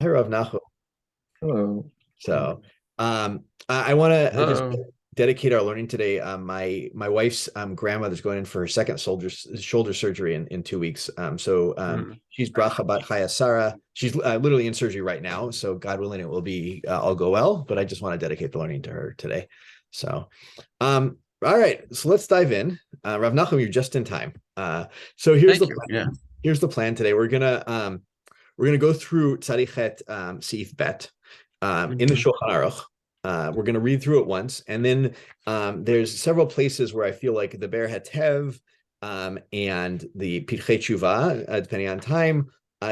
Hi, Rav Nachum. Hello. So, I want to just Hello. dedicate our learning today. My wife's grandmother's going in for her second shoulder surgery in 2 weeks. Hmm. She's bracha bat Chazarah. She's literally in surgery right now. So, God willing, it will be all go well. But I just want to dedicate the learning to her today. So, all right. So let's dive in. Rav Nachum, you're just in time. So here's the Thank you. plan. Yeah. Here's the plan today. We're gonna go through Tzadichet Seif Bet in the Hmm. Shulchan Aruch. We're going to read through it once, and then there's several places where I feel like the Ber Hetev and the Pitchei Tshuva, depending on time,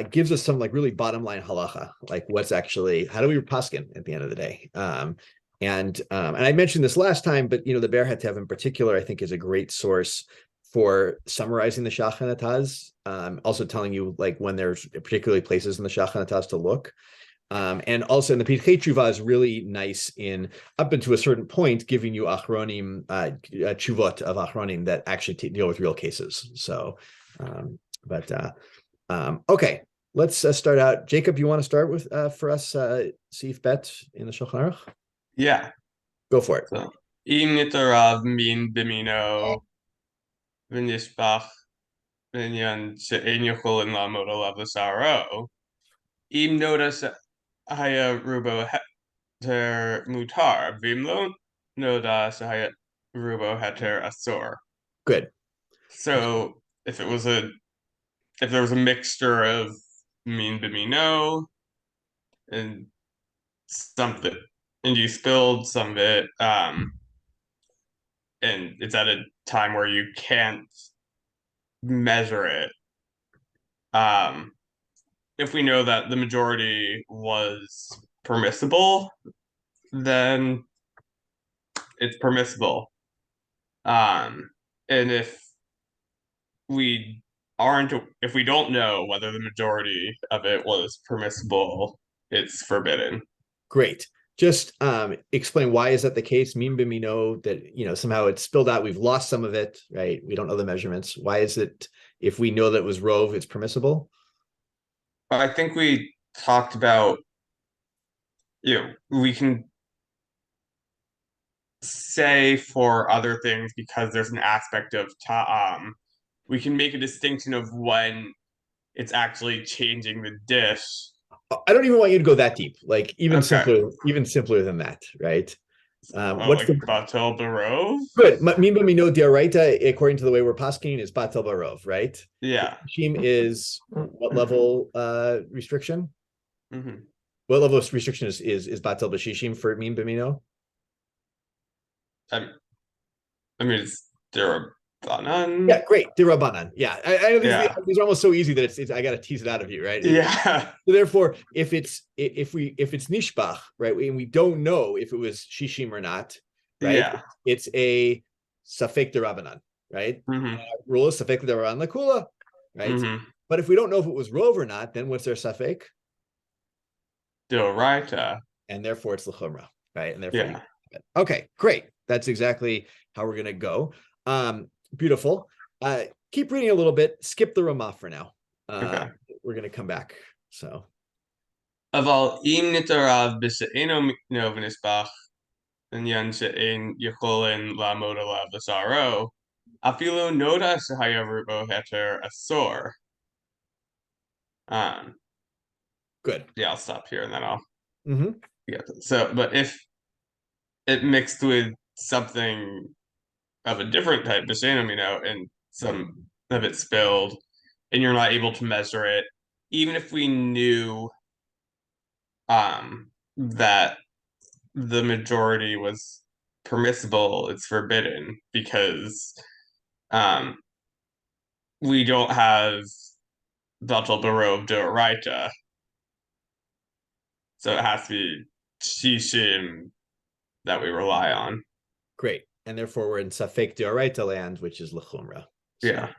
gives us some like really bottom line halacha, like what's actually how do we paskin at the end of the day. And I mentioned this last time, but the Ber Hetev in particular, I think, is a great source for summarizing the Shachanataz, also telling you like when there's particularly places in the Shachanataz to look. And also in the Pitchei Tshuva is really nice in up until a certain point, giving you achronim, tshuvot of achronim that actually deal with real cases. So, but okay, let's start out. Jacob, you want to start with for us Seif Bet in the Shulchan Aruch? Yeah. Go for it. So, im nitarav min bimino v'nishbach v'nyan she'en yochol in la'amod alav l'saro. Im nodas haya rubo heter mutar. Vim lo nodas haya rubo heter asor. Good. So, if there was a mixture of min bimino and something, and you spilled some of it, and it's at a time where you can't measure it. Um, if we know that the majority was permissible, then it's permissible. Um, and we if we don't know whether the majority of it was permissible, it's forbidden. Great. Just explain why is that the case? Mean we know that somehow it's spilled out. We've lost some of it, right? We don't know the measurements. Why is it if we know that it was rove, it's permissible? But I think we talked about, we can say for other things because there's an aspect of we can make a distinction of when it's actually changing the dish. I don't even want you to go that deep. Like Okay. even simpler than that, right? Oh, What's like the Batel Barov? good? Mean we know diaraita according to the way we're pasking is batel barov, right? Yeah. Shishim is what level restriction? Hmm. What level of restriction is batel b'shishim for mean b'mino? I, I mean, it's Yeah, Derabanan. great. Dirabanan. Yeah, I know Yeah. these are almost so easy that it's I got to tease it out of you, right? Yeah. So therefore, if it's nishbach, right, and we don't know if it was shishim or not, right? Yeah. It's a safek derabanan, right? Hmm. Rule is safek derabanan lakula, right? Hmm. But if we don't know if it was rove or not, then what's their safek? Doraita. And therefore it's lechumra, right? And therefore you. Yeah. Okay, great. That's exactly how we're gonna go. Beautiful. Keep reading a little bit. Skip the Ramah for now. Uh, Okay. we're gonna come back. So אבל אם נתערב בשאינו מקנו ונספח, עניין שאין יכולן לעמוד עליו לצערו, אפילו נודע שהיה רובו היתר אסור. Um, good. yeah, I'll stop here and then I'll Mm-hmm. get it. So, but if it mixed with something of a different type, Bishanomino, and some of it spilled, and you're not able to measure it, even if we knew that the majority was permissible, it's forbidden because um, we don't have Batal Barov Doraita, so it has to be Shishim that we rely on. Great. And therefore we're in Safek Dioraita land, which is Lechumra. So Yeah.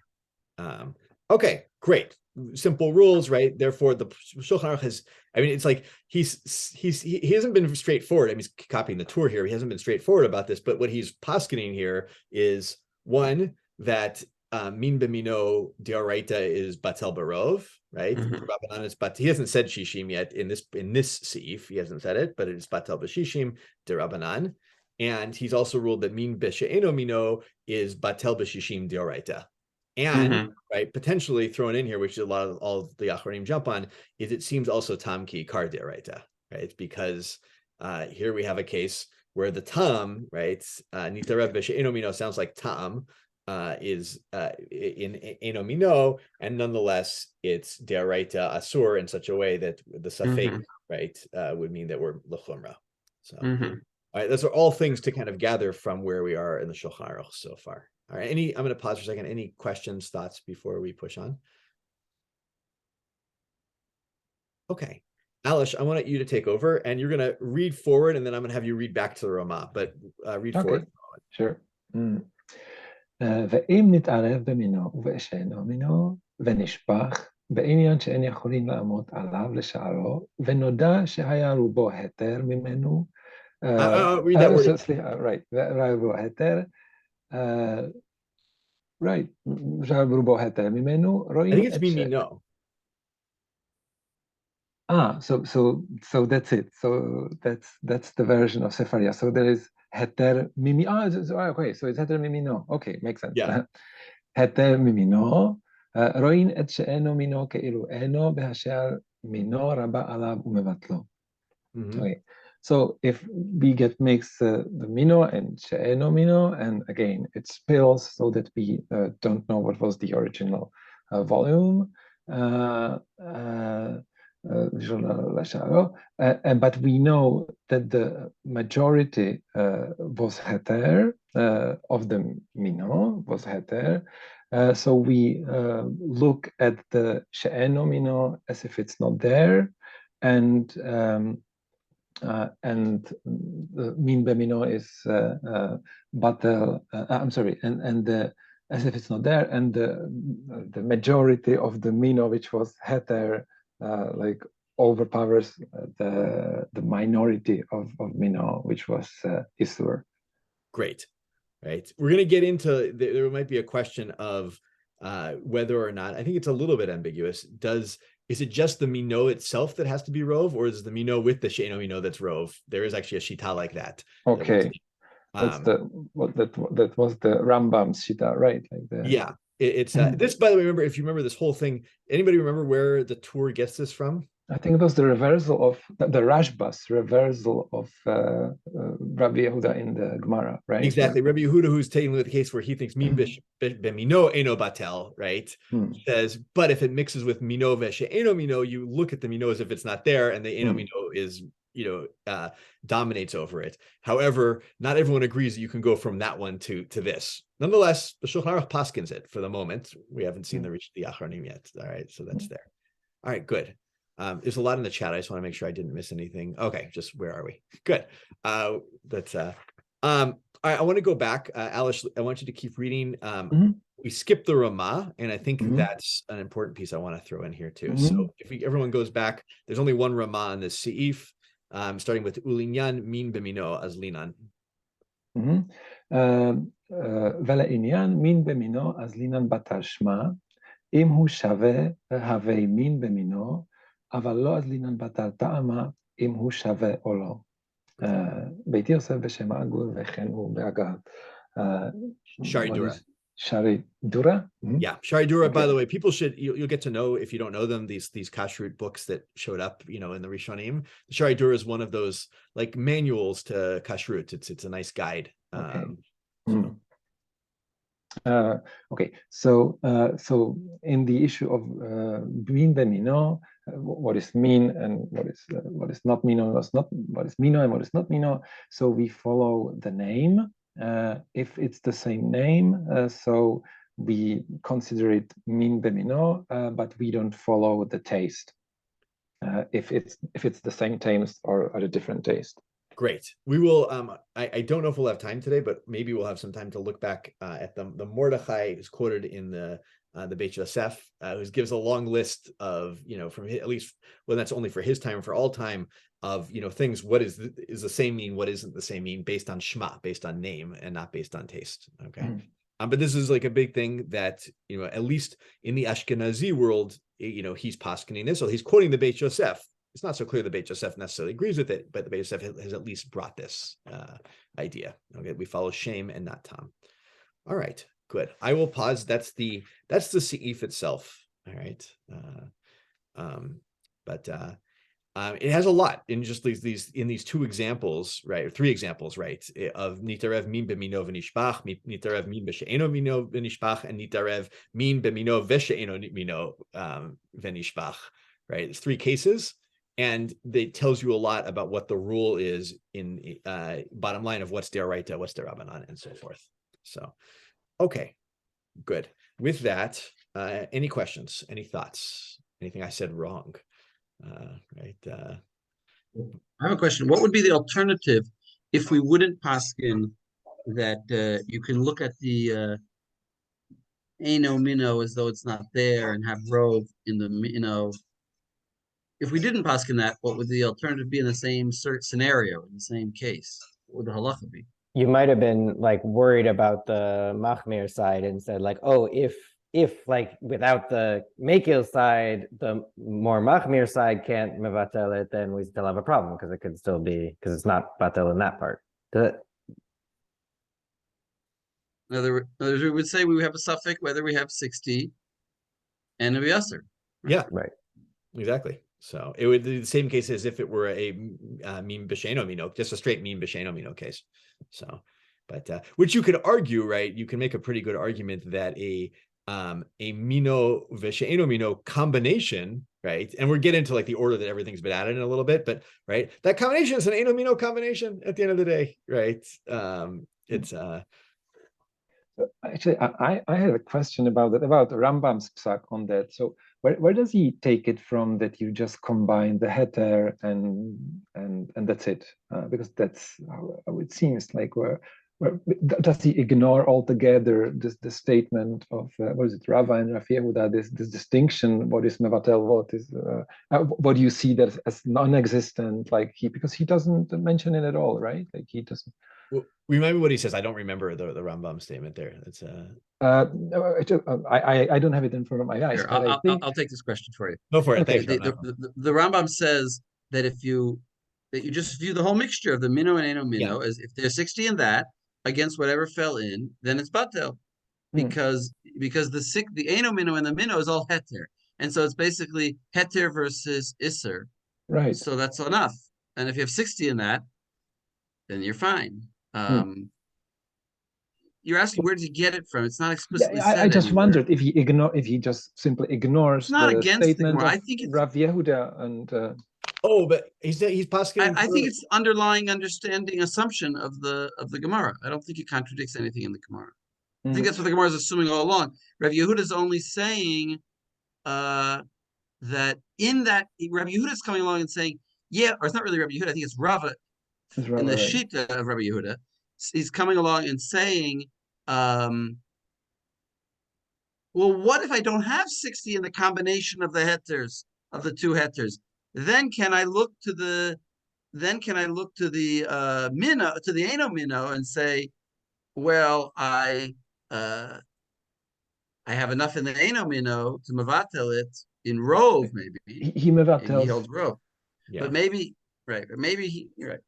um, okay, great. Simple rules, right? Therefore, the Shulchan Aruch has. I mean, it's like he hasn't been straightforward. I mean, he's copying the tour here. He hasn't been straightforward about this, but what he's posketing here is one that min b'mino deoraita is batel barov, right? Mhm. Rabbanan is he hasn't said shishim yet in this seif. He hasn't said it, but it is batel b'shishim derabbanan. And he's also ruled that min b'she'eno mino is batel b'shishim deoraita. And Mhm. right, potentially thrown in here, which a lot of all the Achronim jump on, is it seems also tamki kar deoraita, right? Because here we have a case where the tam, right, nitarev b'she'eno mino sounds like tam, is in enomino, and nonetheless it's deoraita asur in such a way that the safek, Mhm. right, would mean that we're lechumra. So, Mhm. all right, those are all things to kind of gather from where we are in the Shulchan Aruch so far. All right, I'm going to pause for a second. Any questions, thoughts before we push on? Okay. Alish, I want you to take over, and you're going to read forward, and then I'm going to have you read back to the Ramah, but read forward. Sure. ואם נתערב במינו ובאישנו מינו ונשפך בעניין שאין יכולים לעמוד עליו לשערו ונודע שהיה רובו היתר ממנו read that word. סליחה, right, רובו היתר right, רובו היתר ממנו I רואים think it's mimino. So that's it. So that's the version of Sefaria. So there is heter mimi. Okay. So it's heter mimino. Okay, makes sense. Yeah. heter mimino. רואים את שאינו מינו כאילו אינו בהשאר מינו רבה עליו ומבטלו. Okay. So if we get mixed the mino and she'eno mino, and again it spills so that we don't know what was the original volume. But we know that the majority was heter of the mino was heter. So we look at the she'eno mino as if it's not there, and the min bemino is batel. I'm sorry, and as if it's not there, and the majority of the mino, which was heter, like overpowers the minority of mino, which was isur. Great, right? We're going to get into there might be a question of whether or not, I think it's a little bit ambiguous. Is it just the mino itself that has to be rov, or is the mino with the she'eno mino that's rov? There is actually a shita like that. Okay, that's that was the Rambam's shita, right? Like yeah, it's this. By the way, remember, if you remember this whole thing, anybody remember where the Tur gets this from? I think it was the reversal of the Rashbas reversal of Rabbi Yehuda in the Gemara, right? Exactly. Rabbi Yehuda, who's taking the case where he thinks min b'mino eno batel, right? Says, but if it mixes with mino ve'she'eno mino, you look at the mino as if it's not there, and the eno mino is, dominates over it. However, not everyone agrees that you can go from that one to this. Nonetheless, the Shulchan Aruch paskins it for the moment. We haven't seen the Achronim yet. All right, so that's there. All right, good. There's a lot in the chat. I just want to make sure I didn't miss anything. Okay, just where are we? Good. That's all right, I want to go back. Alice, I want you to keep reading. We skipped the Ramah, and I think that's an important piece I want to throw in here too. So if everyone goes back, there's only one Ramah in this seif, starting with Ulinyan min b'mino as linan. ולעניין מין במינו אז לינן בתר שמע, אם הוא שווה הווי מין במינו, אבל לא אז לינן בתר טעמה, אם הוא שווה או לא. ביתי יוסף בשם העגור וכן הוא בהגה. Sharidura. Sharidura? Yeah, Sharidura. Okay. By the way, people should you'll get to know, if you don't know them, these kashrut books that showed up, in the Rishonim. Sharidura is one of those like manuals to kashrut. It's a nice guide. Okay. Okay. So in the issue of min bemino, what is min and what is not mino, what is mino and what is not mino. So we follow the name. If it's the same name, so we consider it min bemino, but we don't follow the taste. If it's the same taste or a different taste. Great. We will. I don't know if we'll have time today, but maybe we'll have some time to look back at the Mordechai is quoted in the Beit Yosef, who gives a long list of from his, at least when that's only for his time, for all time, of things. What is the same mean? What isn't the same mean? Based on shma, based on name, and not based on taste. Okay. But this is like a big thing that, at least in the Ashkenazi world, he's poskening this, so he's quoting the Beit Yosef. It's not so clear the Beit Yosef necessarily agrees with it, but the Beit Yosef has at least brought this idea. Okay, we follow Shem and not Tom. All right, good. I will pause. That's the seif itself. All right, but it has a lot in just these two examples, right? Or three examples, right? Of nitarev min b'mino v'nishbach, nitarev min b'she'eno mino v'nishbach, and nitarev min b'mino v'she'eno mino v'nishbach, right? It's three cases, and it tells you a lot about what the rule is in bottom line of what's deraita, what's derabanan, and so forth. So, okay, good. With that, any questions? Any thoughts? Anything I said wrong? Right. I have a question. What would be the alternative if we wouldn't paskin that you can look at the Eino Mino as though it's not there and have Rove in the if we didn't paskin that, what would the alternative be in the same scenario, in the same case? What would the halacha be? You might have been like worried about the Machmir side and said like, oh, if like without the Mekil side, the more Machmir side can't mevatel it, then we still have a problem because it could still be, because it's not batel in that part. In other words, we would say we have a suffix whether we have 60 and a biaser. Yeah, right. Exactly. So it would be the same case as if it were a meme b'sheno mino, just a straight meme b'sheno mino case. So, but which you could argue, right? You can make a pretty good argument that a mino v'she'eno mino combination, right? And we'll get into like the order that everything's been added in a little bit, but right, that combination is an eno mino combination at the end of the day, right? It's Actually, I had a question about that, about Rambam's psak on that. So where does he take it from that you just combine the heter and that's it? Because that's how it seems like. Where does he ignore altogether the statement of what is it, Rava and Rav Yehuda, this distinction? What is mevatel? What do you see that as non-existent? Like because he doesn't mention it at all, right? Like he doesn't. well, remind me what he says. I don't remember the Rambam statement there. It's I don't have it in front of my eyes. Here, But I'll take this question for you. go for it. Okay. Thanks, The Rambam says that you just view the whole mixture of the mino and eno mino as if there's 60 in that against whatever fell in, then it's batel, because the eno mino and the mino is all heter, and so it's basically heter versus iser. Right. So that's enough, and if you have 60 in that, then you're fine. You're asking where did he get it from? It's not explicitly said I just anywhere. wondered if he just simply ignores not the against the statement Gemara. of I think it's Rav Yehuda and oh, but he's posting. I think it's underlying understanding assumption of the Gemara. I don't think it contradicts anything in the Gemara. I think that's what the Gemara is assuming all along. Rav Yehuda is only saying that in that Rav Yehuda is coming along and saying, yeah, or it's not really Rav Yehuda. I think it's Rava in the Shita of Rabbi Yehuda. He's coming along and saying, well, what if I don't have 60 in the combination of the hetters, of the two hetters? Then can I look to the mino, to the eno mino, and say, well, I have enough in the eno mino to mevatel it in rove, maybe. he mevatels. He holds rove. Yeah. But maybe, right, or maybe you're right.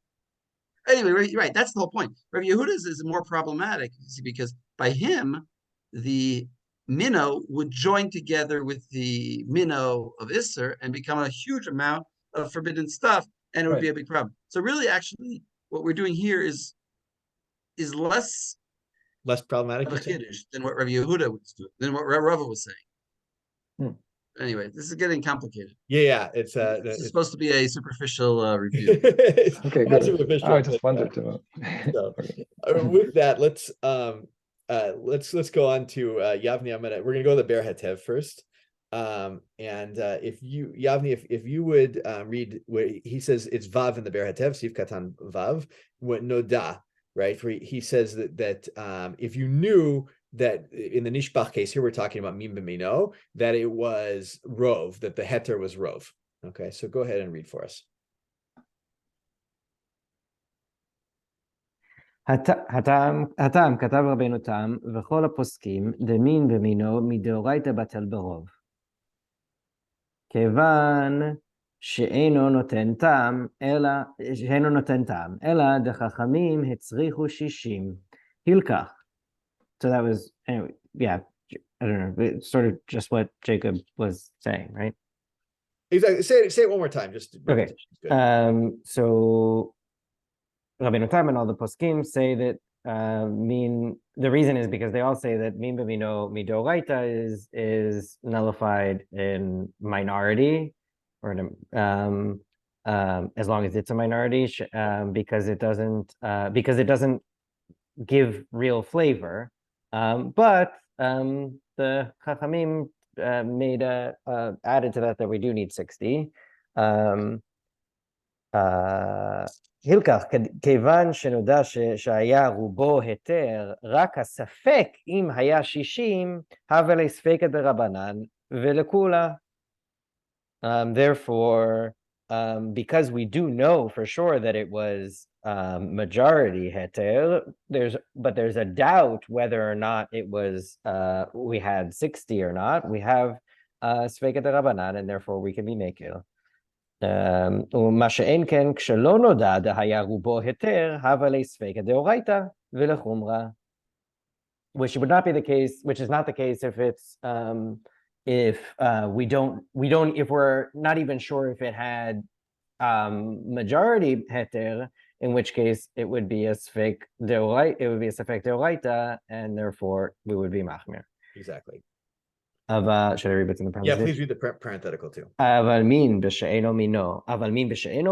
Anyway, right, that's the whole point. Rabbi Yehuda's is more problematic, because by him, the minnow would join together with the minnow of Isser and become a huge amount of forbidden stuff, and it would be a big problem. So really, actually, what we're doing here is less problematic of a kiddush than what Rabbi Yehuda was doing, than what Rava was saying. Anyway, this is getting complicated. Yeah, it's supposed to be a superficial review. Okay, good. I just wondered to know. So, with that, let's go on to Yavni. We're gonna go to the Ber Hetev first. And if you, Yavni, if you would read where he says it's Vav in the Ber Hetev, Sif Katan Vav, what Noda, right? Where he says that if you knew that in the Nishbach case, here we're talking about Mim B'mino, that it was Rov, that the heter was Rov. Okay, so go ahead and read for us. הטעם כתב רבנו תם וכל הפוסקים דמין במינו מדאורייתא בטל ברוב. כיוון שאינו נותן טעם, אלא דחכמים הצריכו 60. הילקח. So that was, anyway, yeah, I don't know, it's sort of just what Jacob was saying, right? Exactly. Say it one more time. Just Okay. So Rabbeinu Tam and all the poskim say that the reason is because they all say that min b'mino midoraita is nullified in minority, or as long as it's a minority, because it doesn't give real flavor. But the Chachamim made added to that we do need 60. הילקח, כיוון שנודע שהיה רובו היתר, רק הספק אם היה 60, הווה לספקא דרבנן ולכולה. Therefore, because we do know for sure that it was majority heter, there's a doubt whether or not it was we had 60 or not. We have ספקא דרבנן, and therefore we can be מקל. ומה שאין כן כשלא נודע דהיה רובו היתר, הווה לספקא דאורייתא ולחומרא. Which would not be the case, which is not the case if it's if we're not even sure if it had majority heter, in which case it would be a sfek deoraita, and therefore we would be machmir. Exactly. Should I read what's in the parenthesis? Yeah, please read the parenthetical too. אבל מין בשאינו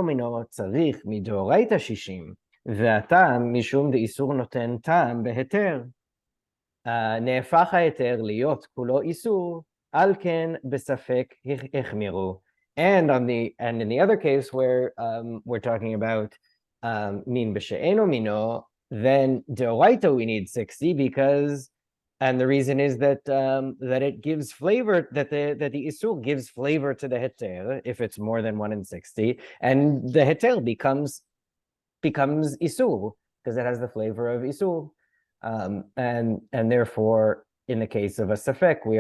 מינו צריך מדאורייתא 60, והטעם משום דאיסור נותן טעם בהיתר. נהפך ההיתר להיות כולו איסור, על כן בספק החמירו. And in the other case where we're talking about min b'she'eno mino, then deoraita we need 60 because, and the reason is that it gives flavor, that the isur gives flavor to the heter if it's more than 1 in 60, and the heter becomes isur because it has the flavor of isur. And therefore, in the case of a safek, we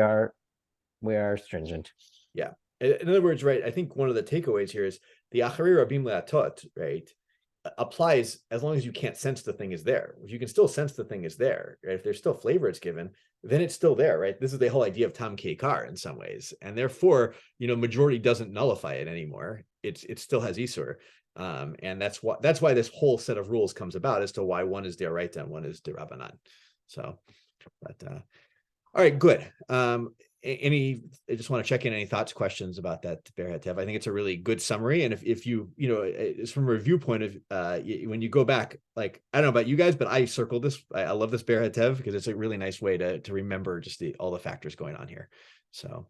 are stringent. Yeah. In other words, right, I think one of the takeaways here is the achari rabim le'atot, right, applies as long as you can't sense the thing is there. If you can still sense the thing is there, right? If there's still flavor it's given, then it's still there, right? This is the whole idea of tam keikar in some ways. And therefore, majority doesn't nullify it anymore. It still has isur. And that's why this whole set of rules comes about as to why one is deraita and one is derabanan. So, but all right, good. I just want to check in any thoughts, questions about that Ber Hetev. I think it's a really good summary. And if you, it's from a review point of, when you go back, like, I don't know about you guys, but I circled this. I love this Ber Hetev because it's a really nice way to remember just all the factors going on here. So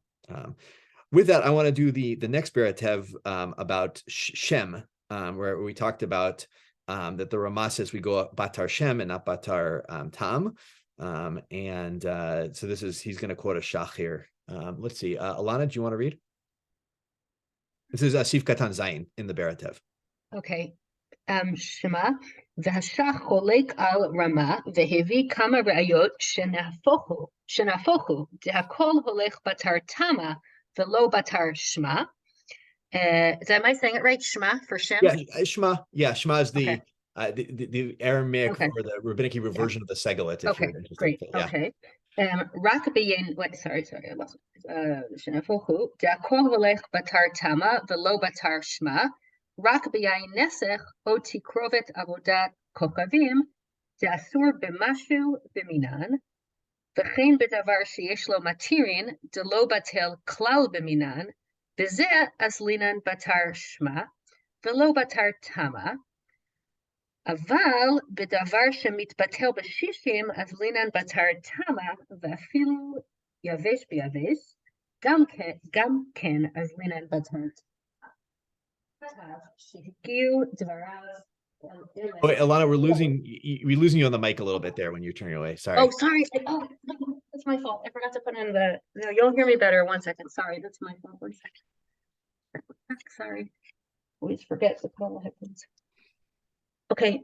with that, I want to do the next Ber Hetev about Shem, where we talked about that the Ramah says we go Batar Shem and not Batar Tam. So he's going to quote a shach here. Let's see. Alana, do you want to read? This is Asif Katan Zayin in the Ber Hetev. Okay. Shema, והשח חולק על רמה, והביא כמה ראיות שנהפוכו, דהכל הולך בתר תמה, ולא בתר shema. Am I saying it right? Shema for Shem? Yeah, Shema. Yeah, Shema is the okay. Aramaic or the rabbinic Hebrew version of the Segelet. Okay, great. Yeah. Okay. רק בעין, sorry, I lost it. שנהפוכו, דהכל הולך בתר תמה, ולא בתר shema. רק ביין נסך או תקרובת עבודת כוכבים, זה אסור במשהו במינן, וכן בדבר שיש לו מתירין, דלא בטל כלל במינן, וזה אסלינן בתר שמה, ולא בתר תמה, אבל בדבר שמתבטל בשישים, אסלינן בתר תמה, ואפילו יבש ביבש, גם כן אסלינן בתר תמה. Okay, Alana, we're losing you on the mic a little bit there when you're turning away. Sorry. Oh, sorry. Oh, that's my fault. I forgot to put in you'll hear me better. 1 second. Sorry, that's my fault. 1 second. Sorry. Always forget to put on the headphones. Okay.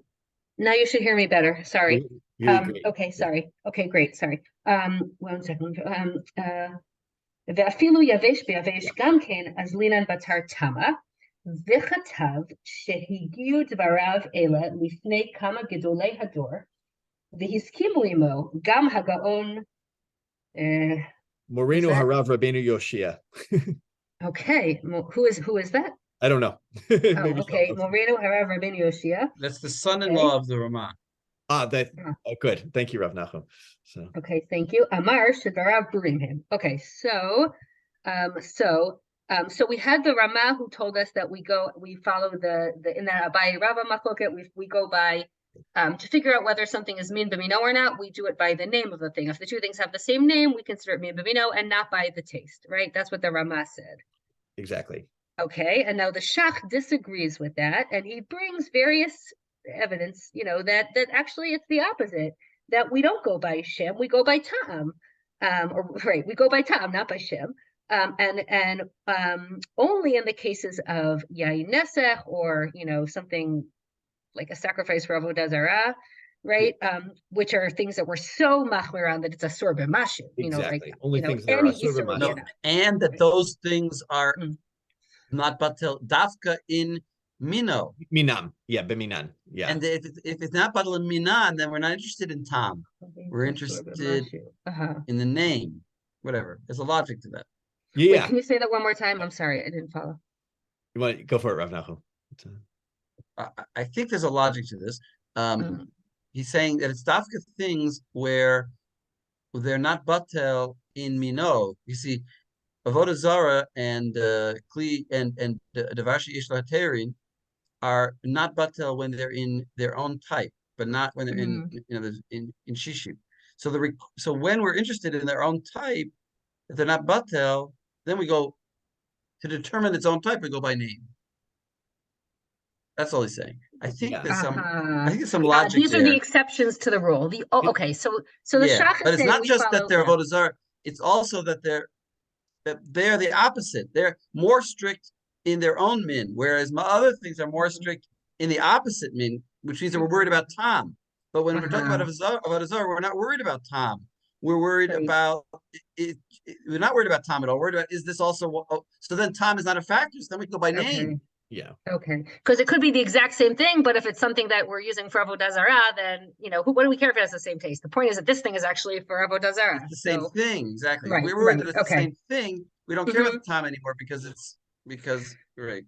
Now you should hear me better. Sorry. Really great. Okay, sorry. Okay, great. Sorry. 1 second. ואפילו יבש ביבש גם כן, אז לינן בתר תמה, וכתב שהגיעו דבריו אלה לפני כמה גדולי הדור, והסכימו עמו גם הגאון. Moreno Harav Rabbeinu Yoshia. Okay, who is that? I don't know. Oh, okay, Moreno Harav Rabbeinu Yoshia. That's the son-in-law of the Ramah. Good. Thank you, Rav Nachum. So okay, thank you. Amar shedvarav burim him. Okay, so we had the Ramah who told us that we follow the in that Abaye Rava machloket, we go by to figure out whether something is min b'mino or not. We do it by the name of the thing. If the two things have the same name, we consider it min b'mino and not by the taste, right? That's what the Ramah said. Exactly. Okay, and now the Shach disagrees with that, and he brings various evidence, that actually it's the opposite, that we don't go by Shem, we go by Ta'am, we go by Ta'am, not by Shem, and only in the cases of Yain Nesech or, something like a sacrifice for Avodah Zarah, right? Which are things that we're so machmir on that it's a sor b'mashu, Exactly. Only things that are asur b'mashu. No, and that those things are not batel dafka in mino. Minam, yeah, b'minan, yeah. And if it's not batel in minan, then we're not interested in tam. We're interested in the name, whatever. There's a logic to that. Yeah. Wait, can you say that one more time? I'm sorry, I didn't follow. You want to go for it, Rav Nachum? I think there's a logic to this. He's saying that it's dafka things where they're not batel in mino. You see, Avodah Zarah and Kli and Devashi Ish Laterin are not batel when they're in their own type, but not when they're in Shishim. So when we're interested in their own type, if they're not batel, then we go to determine its own type. We go by name. That's all he's saying. I think there's some logic. These are the exceptions to the rule. Okay, so the Shach is but it's saying not just that they're Avodah Avodah Zarah. It's also that they're the opposite. They're more strict in their own min, whereas my other things are more strict in the opposite min, which means that we're worried about tam. But when we're talking about Avodah Zarah, we're not worried about tam. We're worried about it. We're not worried about tam at all. We're worried about, is this also? So then tam is not a factor. So then we go by name. Yeah. Okay. Because it could be the exact same thing, but if it's something that we're using for Avodah Zarah, then, what do we care if it has the same taste? The point is that this thing is actually for Avodah Zarah. It's the same thing, exactly. Right, We're worried that it's the same thing. We don't care about the time anymore because right.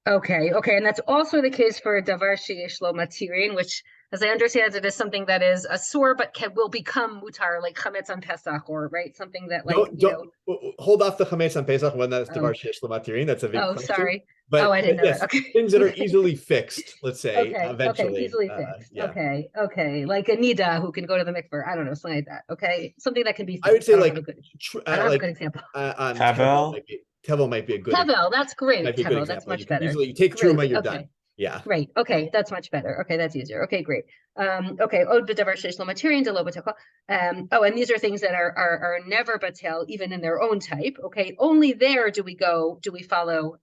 Okay, and that's also the case for Davar Sheyesh Lo Matirin, which, as I understand it, is something that is asur but will become mutar, like chametz on Pesach, or something that hold off the chametz on Pesach when that's Davar Sheyesh Lo Matirin. That's a big question. Sorry. But I didn't know that. Okay. Things that are easily fixed, let's say, eventually. Okay, easily fixed. Yeah. Okay. Like a nida who can go to the mikveh. I don't know, something like that. Okay, something that can be fixed. I would say I don't have a good example. Tevel might be a good. Tevel, that's great. Tevel, that's much better. You take truma, you're done. Yeah. Right. Okay, that's much better. Okay, that's easier. Okay, great. Okay. Od b'davar sheish lo matirin de lo b'tekel. And these are things that are never batel, even in their own type. Okay, only there do we follow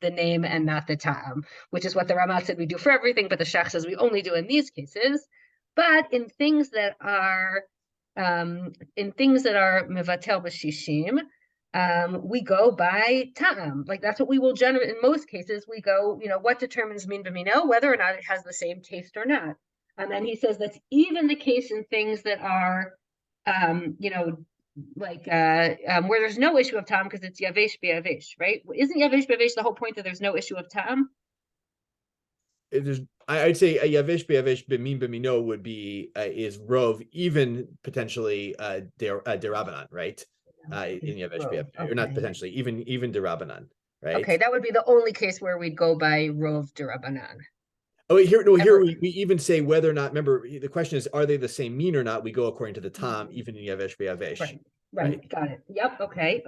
the name and not the ta'am, which is what the Ramah said we do for everything, but the Shach says we only do in these cases. But in things that are mevatel b'shishim, we go by ta'am. Like that's what we will generate. In most cases, we go, what determines min b'mino, whether or not it has the same taste or not. And then he says that's even the case in things that are, where there's no issue of ta'am because it's yavesh b'yavesh, right? Isn't yavesh b'yavesh the whole point that there's no issue of ta'am? I'd say a yavesh b'yavesh b'min b'mino would be is rov, even potentially derabanan, right? In Yavesh B'Yavesh, or not potentially, even derabanan, right? Okay, that would be the only case where we'd go by rov derabanan. Oh, here we even say whether or not. Remember, the question is, are they the same mean or not? We go according to the tam, even in Yavesh B'Yavesh. Right. Got it. Yep. Okay.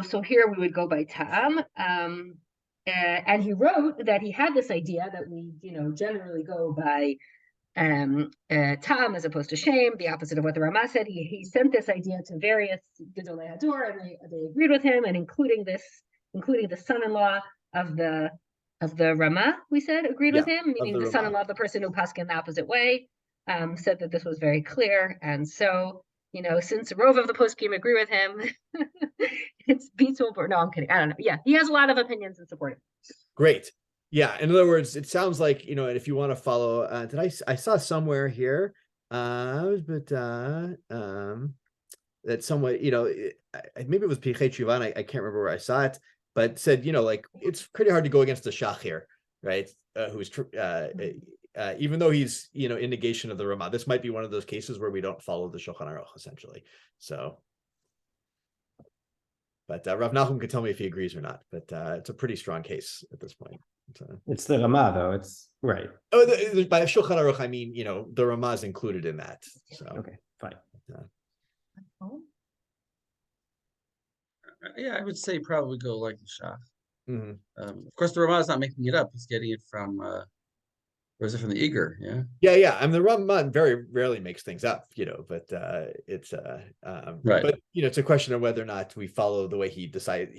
So here we would go by tam. And he wrote that he had this idea that we, generally go by tam as opposed to shame, the opposite of what the Ramah said. He sent this idea to various Gedolei Hador, and they agreed with him, and including the son-in-law of the the Rama, we said, agreed with Yeah, him, of meaning the the Rama. son-in-law of the person who paskined the opposite way, said that this was very clear. And so, since Rove of the poskim agree with him, it's beatul. No, I'm kidding. I don't know. Yeah, he has a lot of opinions in support of it. Great. Yeah. In other words, it sounds like, and if you want to follow, I saw somewhere here, that somewhat, maybe it was Pirkei Tshuva, I can't remember where I saw it, but said, like, it's pretty hard to go against the Shach here, right? Who's, even though he's, in negation of the Ramah. This might be one of those cases where we don't follow the Shulchan Aruch, essentially. So, but Rav Nachum can tell me if he agrees or not, but it's a pretty strong case at this point. It's the Ramah, though. It's right. Oh, by Shulchan Aruch, I mean, the Ramah is included in that. So Okay, fine. Yeah, I would say probably go like the Shach. mhm. Of course, the Ramah is not making it up; he's getting it from, or is it from the Eager? Yeah. Yeah. I mean, the Ramah very rarely makes things up, but it's Right. But it's a question of whether or not we follow the way he decides.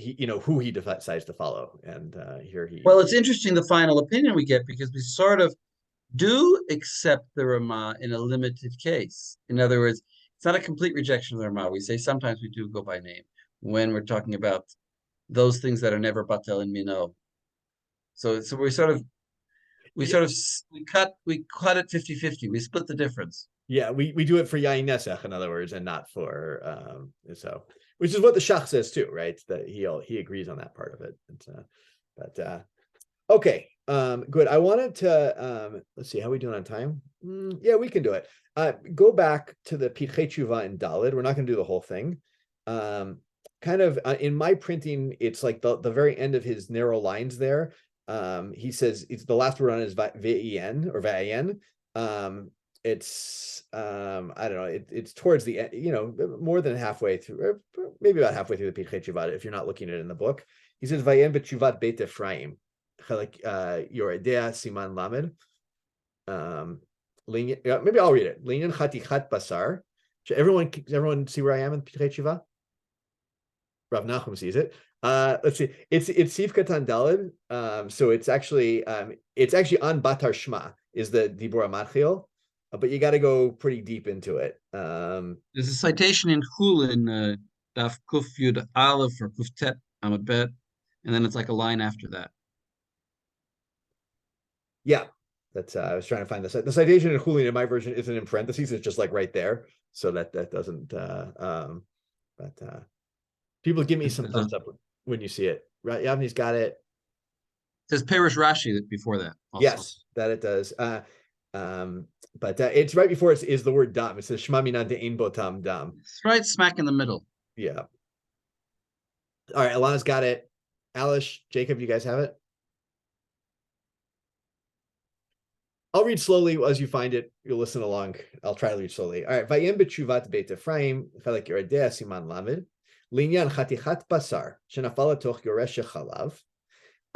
Who he decides to follow, and here he. Well, it's interesting the final opinion we get because we sort of do accept the Ramah in a limited case. In other words, it's not a complete rejection of the Ramah. We say sometimes we do go by name when we're talking about those things that are never batel and mino. So we cut it 50-50. We split the difference. Yeah, we do it for Yain Nesach, in other words, and not for which is what the Shach says too, right? That he agrees on that part of it. Okay, good. I wanted to let's see, how are we doing on time? Yeah, we can do it. Go back to the Pirkei Tshuva and Dalid. We're not going to do the whole thing. Kind of in my printing, it's like the very end of his narrow lines there. He says it's the last word on is ve'en or ve'en. It's I don't know. It's towards the end, more than halfway through, or maybe about halfway through the Pirkei Tshuva. If you're not looking at it in the book, he says vayen b'tshuvat Beit Ephraim, Yoredea Siman Lamed. Maybe I'll read it. Linyan chatichat basar. Everyone see where I am in Pirkei Tshuva? Rav Nachum sees it. Let's see. It's Sif Katan Dalid. So it's actually on Batar Shma is the Dibur Matchil, but you got to go pretty deep into it. There's a citation in Chulin, Daf Kuf Yud Aleph or Kuf Tet Amud Bet, and then it's like a line after that. Yeah, that's. I was trying to find the citation in Chulin in my version isn't in parentheses. It's just like right there, so that doesn't. People give me some thumbs up when you see it. Right, Yavni's got it. It says Perish Rashi before that. Also. Yes, that it does. But it's right before it is the word dam. It says Shema mina de'ein bo tam dam. It's right smack in the middle. Yeah. All right, Alana's got it. Alish, Jacob, you guys have it? I'll read slowly as you find it. You'll listen along. I'll try to read slowly. All right. Vayem b'tshuvat Beit Ephraim, chalek yoredea siman lamed, linyan chatichat basar, shenafala toch yoresh chalav,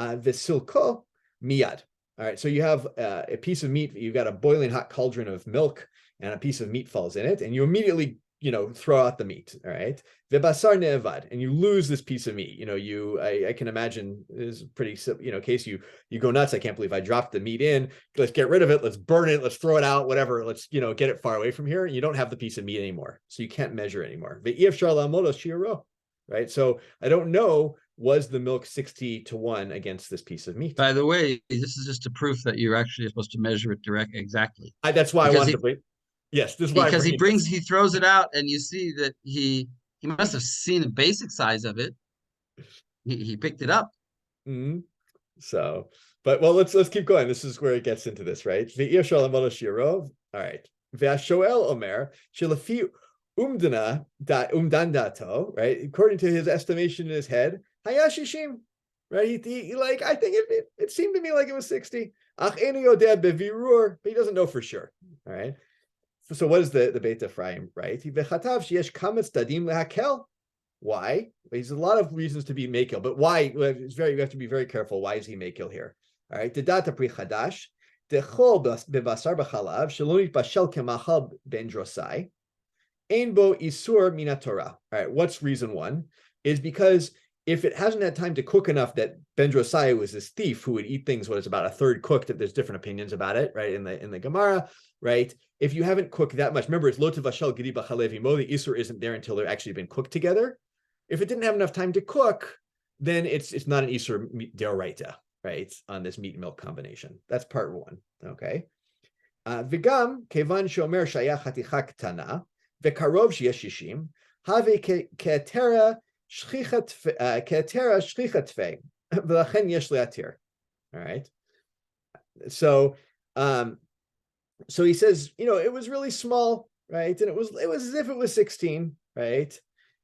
v'silko miyad. All right. So you have a piece of meat. You've got a boiling hot cauldron of milk, and a piece of meat falls in it, and you immediately throw out the meat. All right. V'basar ne'evad, and you lose this piece of meat. I can imagine this is pretty, case you go nuts. I can't believe I dropped the meat in. Let's get rid of it. Let's burn it. Let's throw it out, whatever. Let's, get it far away from here. You don't have the piece of meat anymore. So you can't measure anymore. Right. So I don't know, was the milk 60-1 against this piece of meat? By the way, this is just a proof that you're actually supposed to measure it exactly. That's why I wanted to wait. Yes, this is why because he throws it out, and you see that he must have seen the basic size of it. He picked it up. Mm-hmm. So, but let's keep going. This is where it gets into this, right? All right. V'ashoel omer shelafi umdan dato, right? According to his estimation in his head, hayashishim, right? He like, I think it seemed to me like it was 60. Ach enu yodeh bevirur, but he doesn't know for sure. All right. So what is the Beit Ephraim, right? Why? There's a lot of reasons to be makil, but why? We have to be very careful. Why is he makil here? All right. The data pri chadash, dechol bebasar b'chalav shalom bashel kemachal ben drosai, ein bo isur mina Torah. All right. What's reason one? Is because if it hasn't had time to cook enough that Ben Josiah was this thief who would eat things when it's about a third cooked, that there's different opinions about it, right? In the Gemara, right? If you haven't cooked that much, remember it's lo tevashel gedi b'chalev imo, the isur isn't there until they're actually been cooked together. If it didn't have enough time to cook, then it's not an isur deoraita, right? On this meat and milk combination. That's part one, okay? V'gam kevan shomer shayach haticha ketana v'karov sheyesh shishim have ke'etera shchichat tfei v'lachen yesh le'atir. All right. So he says, it was really small, right? And it was as if it was 16, right?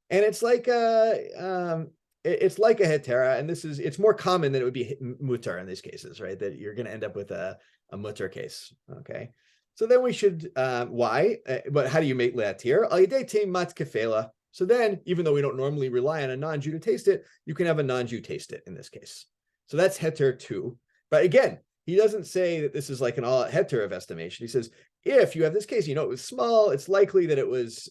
And it's like a hetera, and it's more common than it would be mutar in these cases, right? That you're going to end up with a mutar case, okay? So then we should, why? But how do you make le'atir? Al yedei teim mat kefela. So then, even though we don't normally rely on a non-Jew to taste it, you can have a non-Jew taste it in this case. So that's heter 2. But again, he doesn't say that this is like an all heter of estimation. He says, if you have this case, it was small, it's likely that it was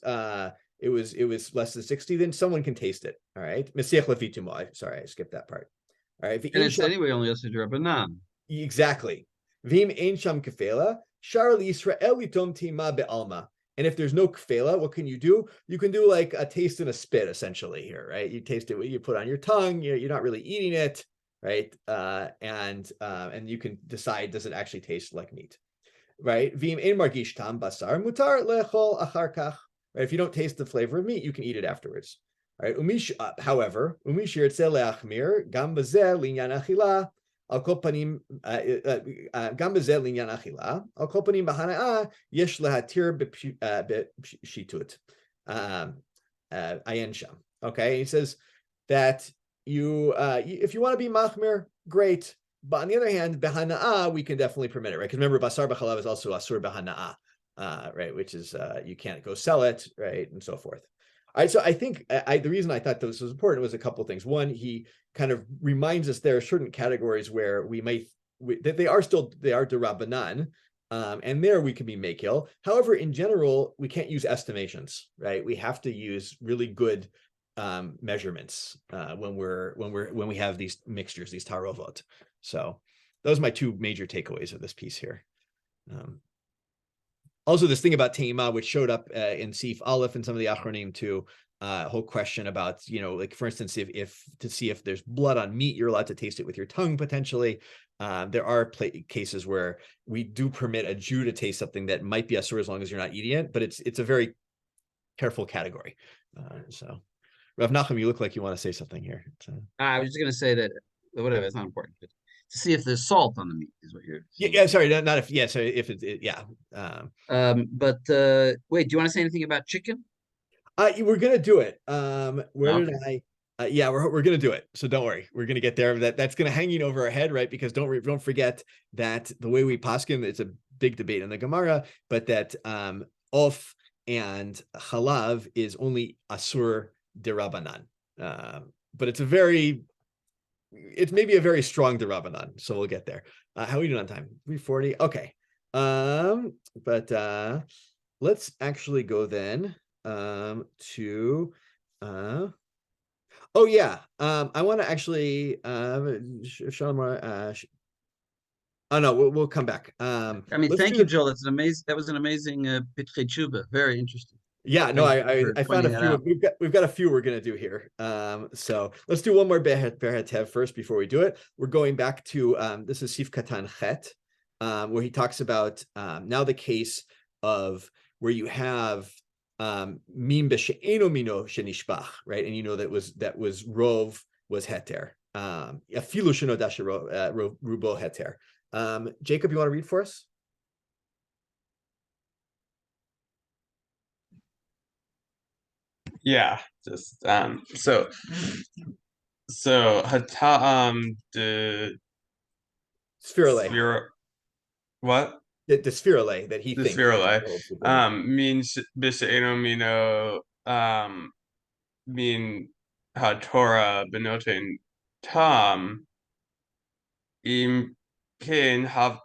less than 60, then someone can taste it. All right. Sorry, I skipped that part. All right. And it's anyway only a Rabbanan. Exactly. Vim ein sham kefela, shar Yisrael litom tima be'alma. And if there's no kfela, what can you do? You can do like a taste and a spit, essentially, here, right? You taste it, you put on your tongue, you're not really eating it, right? And you can decide, does it actually taste like meat, right? Vim ein margish tam basar mutar lechol achar kach. Right? If you don't taste the flavor of meat, you can eat it afterwards. Right? However, umishir tze leachmir gam bazeh linyan achila. Al kol panim gam bezeh linyan achila. Al kol panim b'hana'ah yesh lehatir b'shitut. Ayen sham. Okay, he says that if you want to be machmir, great. But on the other hand, b'hana'ah we can definitely permit it, right? Because remember, basar b'chalav is also asur b'hana'ah, right? Which is you can't go sell it, right, and so forth. All right, so I think the reason I thought this was important was a couple of things. One, he kind of reminds us there are certain categories where that they are derabanan, and there we can be makil. However, in general, we can't use estimations, right? We have to use really good measurements when we have these mixtures, these tarovot. So those are my two major takeaways of this piece here. Also, this thing about teima, which showed up in Sif Aleph and some of the Achronim too, whole question about, like for instance, if to see if there's blood on meat, you're allowed to taste it with your tongue potentially. There are cases where we do permit a Jew to taste something that might be asur as long as you're not eating it, but it's a very careful category. So, Rav Nachum, you look like you want to say something here. I was just going to say that whatever, it's not important, but to see if there's salt on the meat is what you're saying. Yeah, sorry, not if, yeah, so if yeah. But wait, do you want to say anything about chicken? We're gonna do it. Did I? Yeah, we're gonna do it. So don't worry, we're gonna get there. That's gonna hanging over our head, right? Because don't forget that the way we paskin, it's a big debate in the Gemara, but that of and halav is only asur derabanan. But it's maybe a very strong derabanan. So we'll get there. How are we doing on time? 3:40. Okay. But let's actually go then to oh yeah, I want to actually oh no, we'll come back. I mean, thank you, Joel. That was an amazing Pitrei Tshuva. Very interesting. Yeah, no, I found a few. We've got a few we're gonna do here. So let's do one more Be'er first before we do it. We're going back to this is Sif Katan Chet, where he talks about now the case of where you have mim b'she'eno mino shenishbach, right? And that was rov was heter. Afilu sheno dasha rubo heter. Jacob, you want to read for us? Yeah, just so hatam the Spherale. What? The spherale that he the thinks. Spherale means b'she'eno mino mean haTorah benoten tam im kin have